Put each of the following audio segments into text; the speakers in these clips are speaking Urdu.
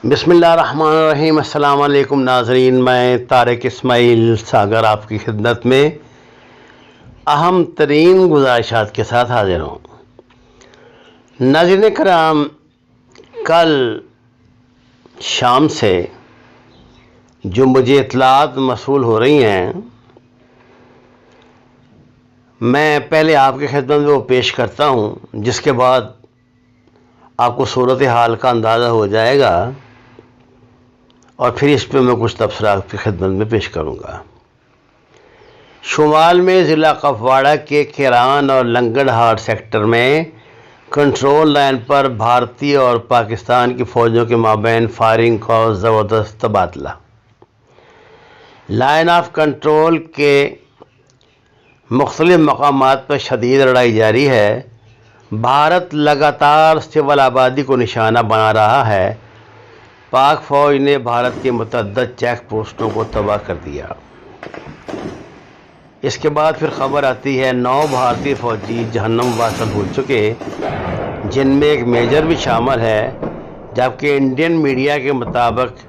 بسم اللہ الرحمن الرحیم۔ السلام علیکم ناظرین، میں طارق اسماعیل ساگر آپ کی خدمت میں اہم ترین گزارشات کے ساتھ حاضر ہوں۔ ناظرین کرام، کل شام سے جو مجھے اطلاعات موصول ہو رہی ہیں، میں پہلے آپ کی خدمت میں وہ پیش کرتا ہوں، جس کے بعد آپ کو صورتحال کا اندازہ ہو جائے گا اور پھر اس پہ میں کچھ تبصرہ آپ کی خدمت میں پیش کروں گا۔ شمال میں ضلع کپواڑہ کے کیران اور لنگڑ ہاٹ سیکٹر میں کنٹرول لائن پر بھارتی اور پاکستان کی فوجوں کے مابین فائرنگ کا زبردست تبادلہ۔ لائن آف کنٹرول کے مختلف مقامات پر شدید لڑائی جاری ہے۔ بھارت لگاتار سول آبادی کو نشانہ بنا رہا ہے۔ پاک فوج نے بھارت کی متعدد چیک پوسٹوں کو تباہ کر دیا۔ اس کے بعد پھر خبر آتی ہے 9 بھارتی فوجی جہنم واصل ہو چکے، جن میں ایک میجر بھی شامل ہے، جبکہ انڈین میڈیا کے مطابق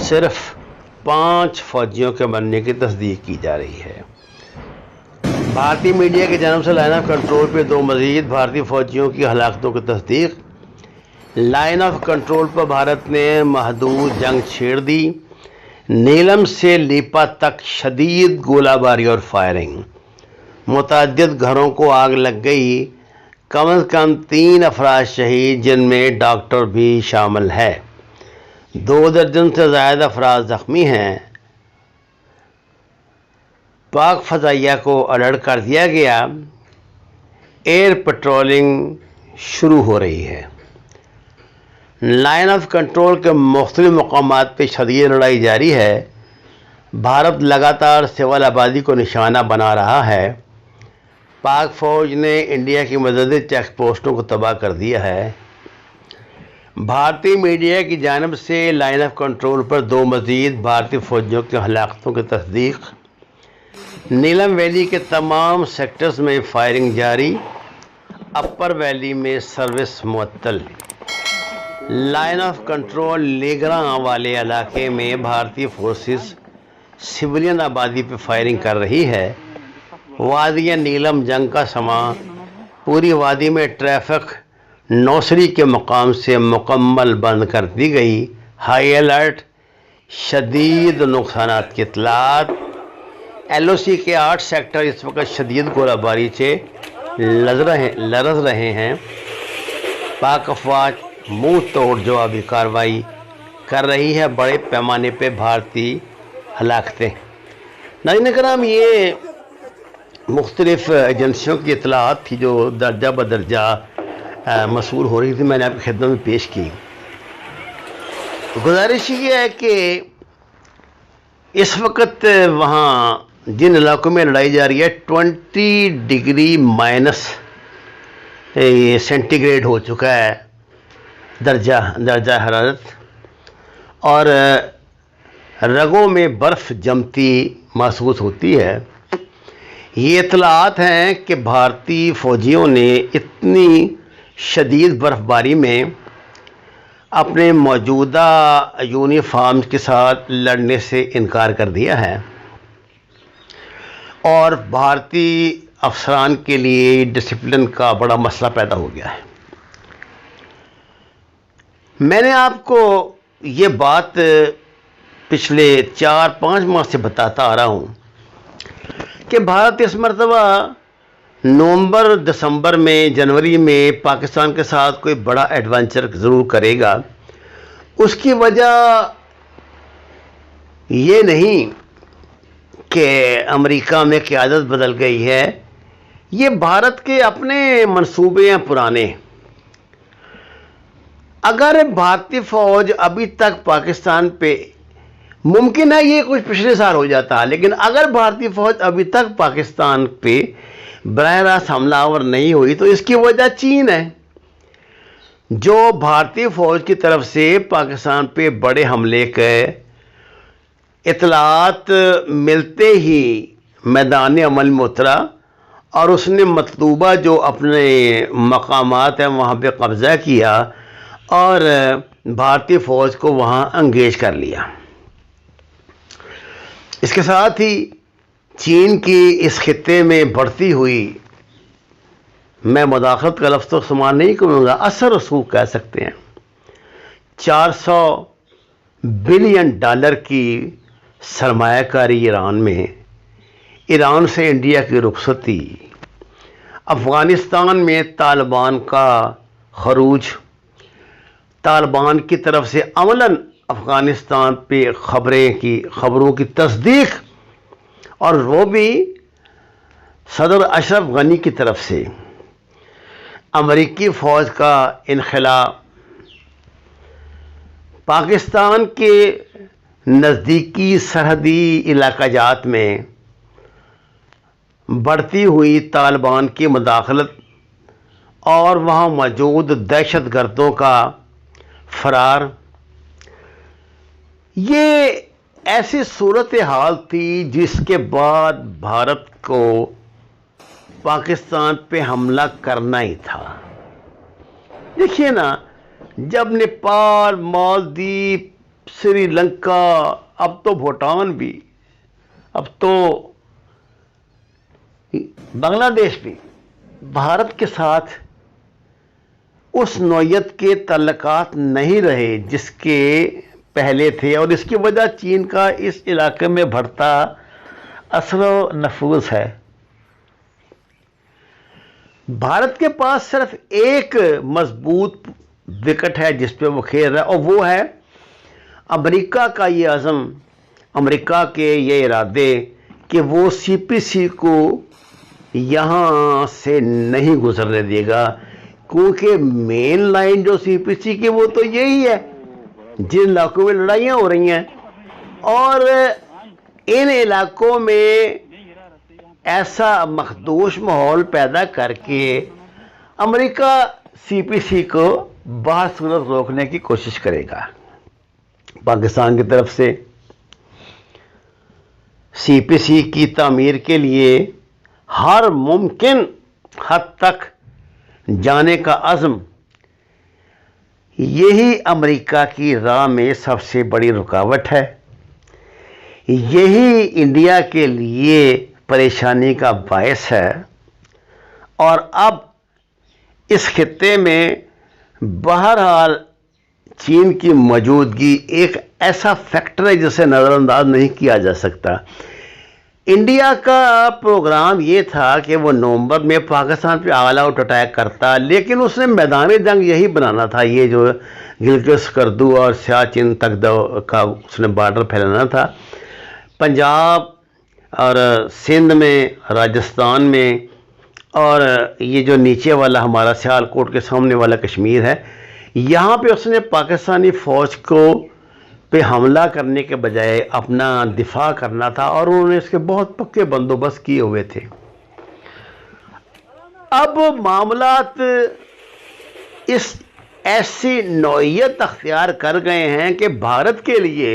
صرف 5 فوجیوں کے مرنے کی تصدیق کی جا رہی ہے۔ بھارتی میڈیا کی جانب سے لائن آف کنٹرول پہ 2 مزید بھارتی فوجیوں کی ہلاکتوں کی تصدیق۔ لائن آف کنٹرول پر بھارت نے محدود جنگ چھیڑ دی۔ نیلم سے لیپا تک شدید گولہ باری اور فائرنگ، متعدد گھروں کو آگ لگ گئی، کم از کم 3 افراد شہید، جن میں ڈاکٹر بھی شامل ہے۔ 2 درجن سے زائد افراد زخمی ہیں۔ پاک فضائیہ کو الرٹ کر دیا گیا۔ ایئر پیٹرولنگ شروع ہو رہی ہے۔ لائن آف کنٹرول کے مختلف مقامات پہ شدید لڑائی جاری ہے۔ بھارت لگاتار سول آبادی کو نشانہ بنا رہا ہے۔ پاک فوج نے انڈیا کی متعدد چیک پوسٹوں کو تباہ کر دیا ہے۔ بھارتی میڈیا کی جانب سے لائن آف کنٹرول پر 2 مزید بھارتی فوجیوں کی ہلاکتوں کی تصدیق۔ نیلم ویلی کے تمام سیکٹرز میں فائرنگ جاری، اپر ویلی میں سروس معطل۔ لائن آف کنٹرول لیگراں والے علاقے میں بھارتی فورسز سویلین آبادی پہ فائرنگ کر رہی ہے۔ وادی نیلم جنگ کا سما، پوری وادی میں ٹریفک نوسری کے مقام سے مکمل بند کر دی گئی۔ ہائی الرٹ، شدید نقصانات کی اطلاعات۔ LOC کے 8 سیکٹر اس وقت شدید گولہ باری سے لرز رہے ہیں۔ پاک افواج منہ توڑ جوابی کارروائی کر رہی ہے۔ بڑے پیمانے پہ بھارتی ہلاکتیں۔ ناظرین کرام، یہ مختلف ایجنسیوں کی اطلاعات تھی جو درجہ بدرجہ موصول ہو رہی تھی، میں نے آپ کی خدمت میں پیش کی۔ گزارش یہ ہے کہ اس وقت وہاں جن علاقوں میں لڑائی جاری ہے 20 ڈگری مائنس سینٹی گریڈ ہو چکا ہے درجہ حرارت، اور رگوں میں برف جمتی محسوس ہوتی ہے۔ یہ اطلاعات ہیں کہ بھارتی فوجیوں نے اتنی شدید برف باری میں اپنے موجودہ یونیفارم کے ساتھ لڑنے سے انکار کر دیا ہے، اور بھارتی افسران کے لیے ڈسپلن کا بڑا مسئلہ پیدا ہو گیا ہے۔ میں نے آپ کو یہ بات پچھلے 4-5 ماہ سے بتاتا آ رہا ہوں کہ بھارت اس مرتبہ نومبر، دسمبر میں، جنوری میں پاکستان کے ساتھ کوئی بڑا ایڈونچر ضرور کرے گا۔ اس کی وجہ یہ نہیں کہ امریکہ میں قیادت بدل گئی ہے، یہ بھارت کے اپنے منصوبے ہیں پرانے۔ اگر بھارتی فوج ابھی تک پاکستان پہ، ممکن ہے یہ کچھ پچھلے سال ہو جاتا، لیکن اگر بھارتی فوج ابھی تک پاکستان پہ براہ راست حملہ آور نہیں ہوئی تو اس کی وجہ چین ہے، جو بھارتی فوج کی طرف سے پاکستان پہ بڑے حملے کے اطلاعات ملتے ہی میدان عمل میں اترا، اور اس نے مطلوبہ جو اپنے مقامات ہیں وہاں پہ قبضہ کیا، اور بھارتی فوج کو وہاں انگیج کر لیا۔ اس کے ساتھ ہی چین کی اس خطے میں بڑھتی ہوئی، میں مداخلت کا لفظ تو استعمال نہیں کروں گا، اثر رسوخ کہہ سکتے ہیں، $400 بلین کی سرمایہ کاری ایران میں، ایران سے انڈیا کی رخصتی، افغانستان میں طالبان کا خروج، طالبان کی طرف سے عملاً افغانستان پہ خبروں کی تصدیق، اور وہ بھی صدر اشرف غنی کی طرف سے، امریکی فوج کا انخلا، پاکستان کے نزدیکی سرحدی علاقہ جات میں بڑھتی ہوئی طالبان کی مداخلت اور وہاں موجود دہشت گردوں کا فرار، یہ ایسی صورتحال تھی جس کے بعد بھارت کو پاکستان پہ حملہ کرنا ہی تھا۔ دیکھیے نا، جب نیپال، مالدیپ، سری لنکا، اب تو بھوٹان بھی، اب تو بنگلہ دیش بھی بھارت کے ساتھ اس نوعیت کے تعلقات نہیں رہے جس کے پہلے تھے، اور اس کی وجہ چین کا اس علاقے میں بڑھتا اثر و نفوذ ہے۔ بھارت کے پاس صرف ایک مضبوط وکٹ ہے جس پہ وہ کھیل رہا ہے، اور وہ ہے امریکہ کا یہ عزم، امریکہ کے یہ ارادے کہ وہ سی پی سی کو یہاں سے نہیں گزرنے دے گا، کیونکہ مین لائن جو سی پی سی کی وہ تو یہی ہے جن علاقوں میں لڑائیاں ہو رہی ہیں، اور ان علاقوں میں ایسا مخدوش ماحول پیدا کر کے امریکہ سی پی سی کو بہر صورت روکنے کی کوشش کرے گا۔ پاکستان کی طرف سے سی پی سی کی تعمیر کے لیے ہر ممکن حد تک جانے کا عزم، یہی امریکہ کی راہ میں سب سے بڑی رکاوٹ ہے، یہی انڈیا کے لیے پریشانی کا باعث ہے، اور اب اس خطے میں بہرحال چین کی موجودگی ایک ایسا فیکٹر ہے جسے نظر انداز نہیں کیا جا سکتا۔ انڈیا کا پروگرام یہ تھا کہ وہ نومبر میں پاکستان پہ آل آؤٹ اٹیک کرتا، لیکن اس نے میدان جنگ یہی بنانا تھا، یہ جو گلگت سکردو اور سیاچن تک کا اس نے بارڈر پھیلانا تھا، پنجاب اور سندھ میں، راجستھان میں، اور یہ جو نیچے والا ہمارا سیالکوٹ کے سامنے والا کشمیر ہے، یہاں پہ اس نے پاکستانی فوج کو پہ حملہ کرنے کے بجائے اپنا دفاع کرنا تھا، اور انہوں نے اس کے بہت پکے بندوبست کیے ہوئے تھے۔ اب معاملات اس ایسی نوعیت اختیار کر گئے ہیں کہ بھارت کے لیے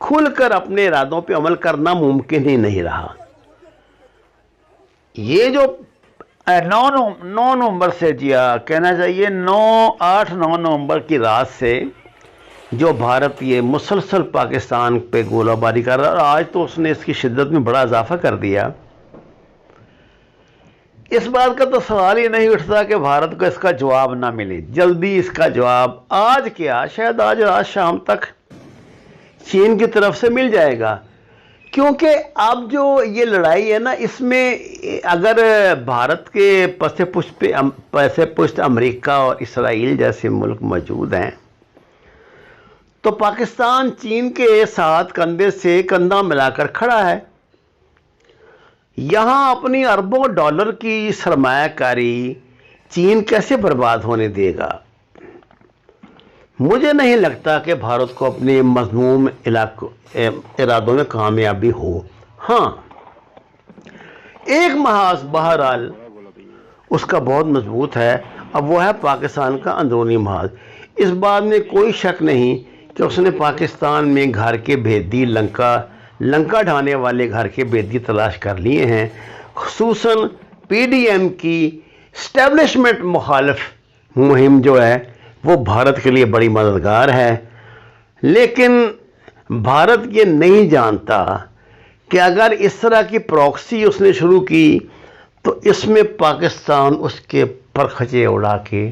کھل کر اپنے ارادوں پہ عمل کرنا ممکن ہی نہیں رہا۔ یہ جو 9 نومبر سے کہنا چاہیے 8-9 نومبر کی رات سے جو بھارت یہ مسلسل پاکستان پہ گولہ باری کر رہا ہے، اور آج تو اس نے اس کی شدت میں بڑا اضافہ کر دیا، اس بات کا تو سوال ہی نہیں اٹھتا کہ بھارت کو اس کا جواب نہ ملے۔ جلدی اس کا جواب آج کیا، شاید آج رات شام تک چین کی طرف سے مل جائے گا، کیونکہ اب جو یہ لڑائی ہے نا، اس میں اگر بھارت کے پس پشت امریکہ اور اسرائیل جیسے ملک موجود ہیں، تو پاکستان چین کے ساتھ کندھے سے کندھا ملا کر کھڑا ہے۔ یہاں اپنی اربوں ڈالر کی سرمایہ کاری چین کیسے برباد ہونے دے گا؟ مجھے نہیں لگتا کہ بھارت کو اپنے مذموم ارادوں میں کامیابی ہو۔ ہاں، ایک محاذ بہرحال اس کا بہت مضبوط ہے، اب وہ ہے پاکستان کا اندرونی محاذ۔ اس بات میں کوئی شک نہیں کہ اس نے پاکستان میں گھر کے بھیدی لنکا ڈھانے والے گھر کے بھیدی تلاش کر لیے ہیں، خصوصاً پی ڈی ایم کی اسٹیبلشمنٹ مخالف مہم جو ہے وہ بھارت کے لیے بڑی مددگار ہے، لیکن بھارت یہ نہیں جانتا کہ اگر اس طرح کی پراکسی اس نے شروع کی تو اس میں پاکستان اس کے پرخچے اڑا کے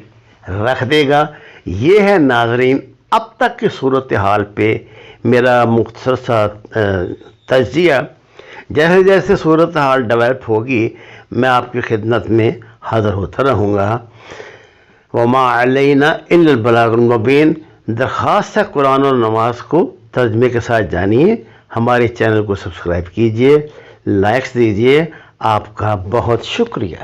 رکھ دے گا۔ یہ ہے ناظرین اب تک کی صورتحال پہ میرا مختصر سا تجزیہ۔ جیسے جیسے صورتحال ڈیولپ ہوگی میں آپ کی خدمت میں حاضر ہوتا رہوں گا۔ وما علینا الا البلاغ المبین۔ درخواست ہے قرآن اور نماز کو ترجمے کے ساتھ جانیے، ہمارے چینل کو سبسکرائب کیجئے، لائکس دیجئے۔ آپ کا بہت شکریہ۔